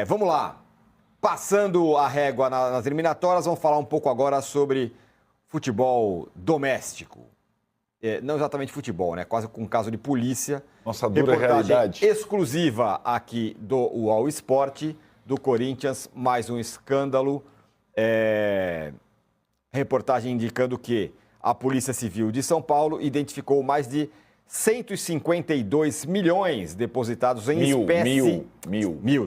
Vamos lá. Passando a régua nas eliminatórias, vamos falar um pouco agora sobre futebol doméstico. Não exatamente futebol, né? Quase com um caso de polícia. Nossa dura realidade. Exclusiva aqui do UOL Esporte, do Corinthians, mais um escândalo. Reportagem indicando que a Polícia Civil de São Paulo identificou mais de 152 milhões depositados em espécie.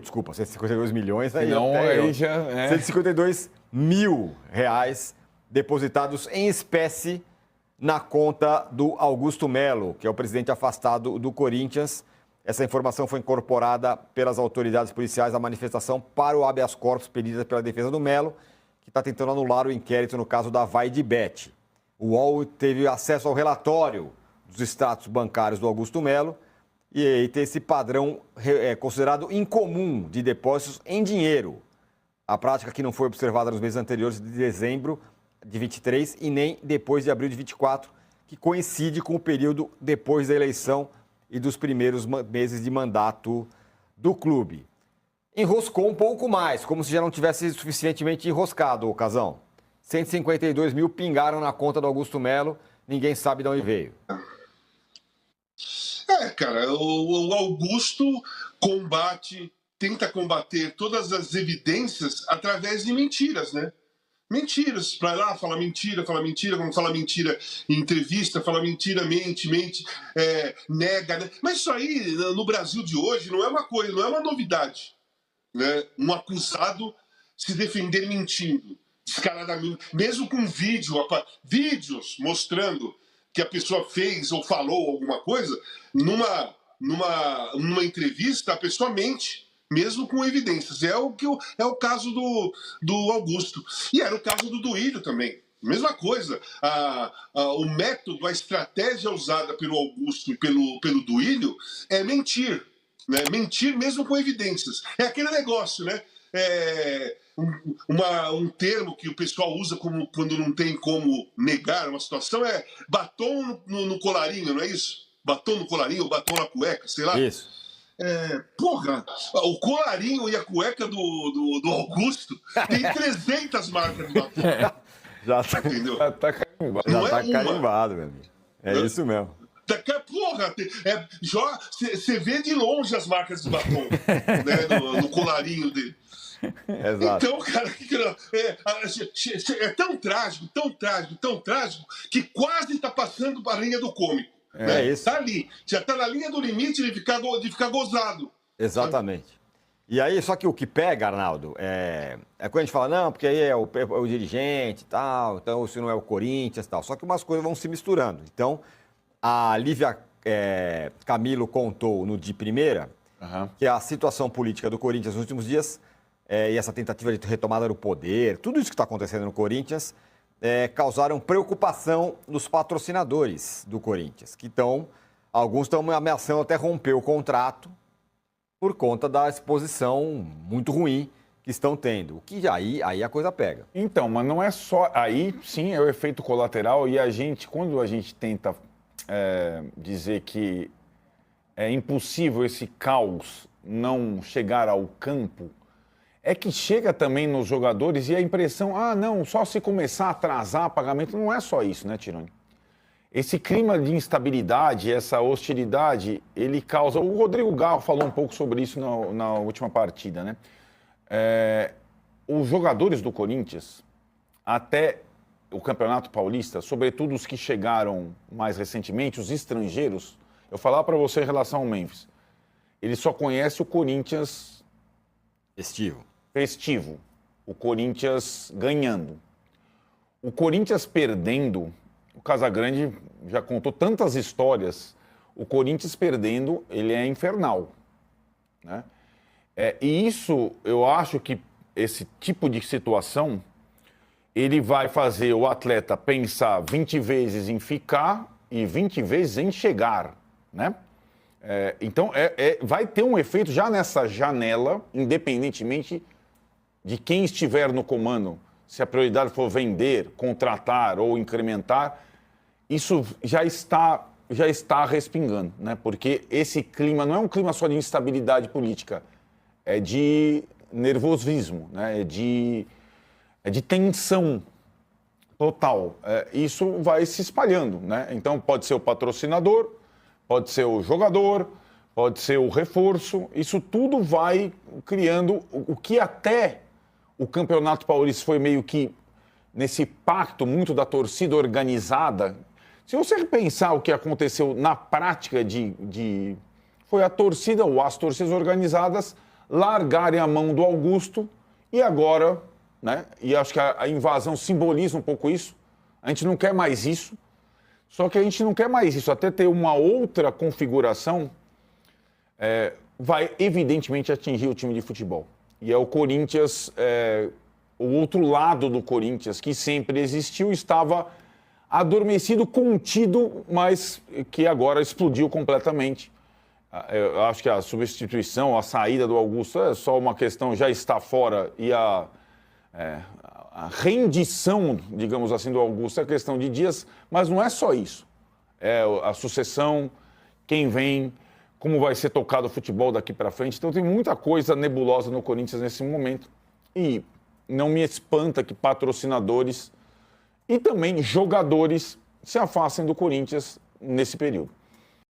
Desculpa, 152 milhões. Aí não, aí já... 152 mil reais depositados em espécie na conta do Augusto Melo, que é o presidente afastado do Corinthians. Essa informação foi incorporada pelas autoridades policiais à manifestação para o habeas corpus pedida pela defesa do Melo, que está tentando anular o inquérito no caso da Vai de Bet. O UOL teve acesso ao relatório dos extratos bancários do Augusto Melo e aí tem esse padrão considerado incomum de depósitos em dinheiro. A prática que não foi observada nos meses anteriores de dezembro de 23 e nem depois de abril de 24, que coincide com o período depois da eleição e dos primeiros meses de mandato do clube. Enroscou um pouco mais, como se já não tivesse suficientemente enroscado, o Casão. 152 mil pingaram na conta do Augusto Melo, ninguém sabe de onde veio. Cara, o Augusto tenta combater todas as evidências através de mentiras, né? Mentiras, para lá fala mentira, quando fala mentira em entrevista, fala mentira, mente, nega, né? Mas isso aí, no Brasil de hoje, não é uma coisa, não é uma novidade, né? Um acusado se defender mentindo, descaradamente, mesmo com vídeos mostrando que a pessoa fez ou falou alguma coisa, numa entrevista, a pessoa mente, mesmo com evidências. É o caso do Augusto. E era o caso do Duílio também. Mesma coisa. O método, a estratégia usada pelo Augusto e pelo Duílio é mentir. Né? Mentir mesmo com evidências. É aquele negócio, né? Um termo que o pessoal usa quando não tem como negar uma situação é batom no colarinho, não é isso? Batom no colarinho ou batom na cueca, sei lá. Isso. O colarinho e a cueca do Augusto tem 300 marcas de batom. Já tá, entendeu? Já tá carimbado. Já tá carimbado, meu amigo. É isso mesmo. Você vê de longe as marcas de batom, né, no colarinho dele. Exato. Então, cara, é tão trágico, que quase tá passando para a linha do cômico. É isso. Tá ali, já tá na linha do limite de ficar gozado. Exatamente. Sabe? E aí, só que o que pega, Arnaldo, é quando a gente fala, não, porque aí é o dirigente e tal, então se não é o Corinthians e tal. Só que umas coisas vão se misturando. Então, a Lívia Camilo contou no de primeira que a situação política do Corinthians nos últimos dias e essa tentativa de retomada do poder, tudo isso que está acontecendo no Corinthians, causaram preocupação nos patrocinadores do Corinthians, alguns estão ameaçando até romper o contrato por conta da exposição muito ruim que estão tendo. O que aí a coisa pega. Então, mas não é só... Aí, sim, é o efeito colateral e quando a gente tenta dizer que é impossível esse caos não chegar ao campo, é que chega também nos jogadores e a impressão, não, só se começar a atrasar pagamento, não é só isso, né, Tironi? Esse clima de instabilidade, essa hostilidade, ele causa... O Rodrigo Garro falou um pouco sobre isso na última partida, né? Os jogadores do Corinthians, até o Campeonato Paulista, sobretudo os que chegaram mais recentemente, os estrangeiros, eu falar para você em relação ao Memphis, ele só conhece o Corinthians... Festivo. O Corinthians ganhando. O Corinthians perdendo, o Casagrande já contou tantas histórias, o Corinthians perdendo, ele é infernal. Né? E isso, eu acho que esse tipo de situação, ele vai fazer o atleta pensar 20 vezes em ficar e 20 vezes em chegar, né? Então, vai ter um efeito já nessa janela, independentemente de quem estiver no comando, se a prioridade for vender, contratar ou incrementar, isso já está respingando, né? Porque esse clima não é um clima só de instabilidade política, é de nervosismo, né? É de tensão total. Isso vai se espalhando, né? Então pode ser o patrocinador, pode ser o jogador, pode ser o reforço. Isso tudo vai criando o que até o Campeonato Paulista foi meio que nesse pacto muito da torcida organizada. Se você pensar o que aconteceu na prática foi a torcida ou as torcidas organizadas largarem a mão do Augusto e agora, né? E acho que a invasão simboliza um pouco isso. A gente não quer mais isso. Só que a gente não quer mais isso. Até ter uma outra configuração vai evidentemente atingir o time de futebol. E é o Corinthians, o outro lado do Corinthians, que sempre existiu, estava adormecido, contido, mas que agora explodiu completamente. Eu acho que a substituição, a saída do Augusto é só uma questão, já está fora, e a rendição, digamos assim, do Augusto é questão de dias, mas não é só isso. É a sucessão, quem vem, como vai ser tocado o futebol daqui para frente. Então tem muita coisa nebulosa no Corinthians nesse momento. E não me espanta que patrocinadores e também jogadores se afastem do Corinthians nesse período.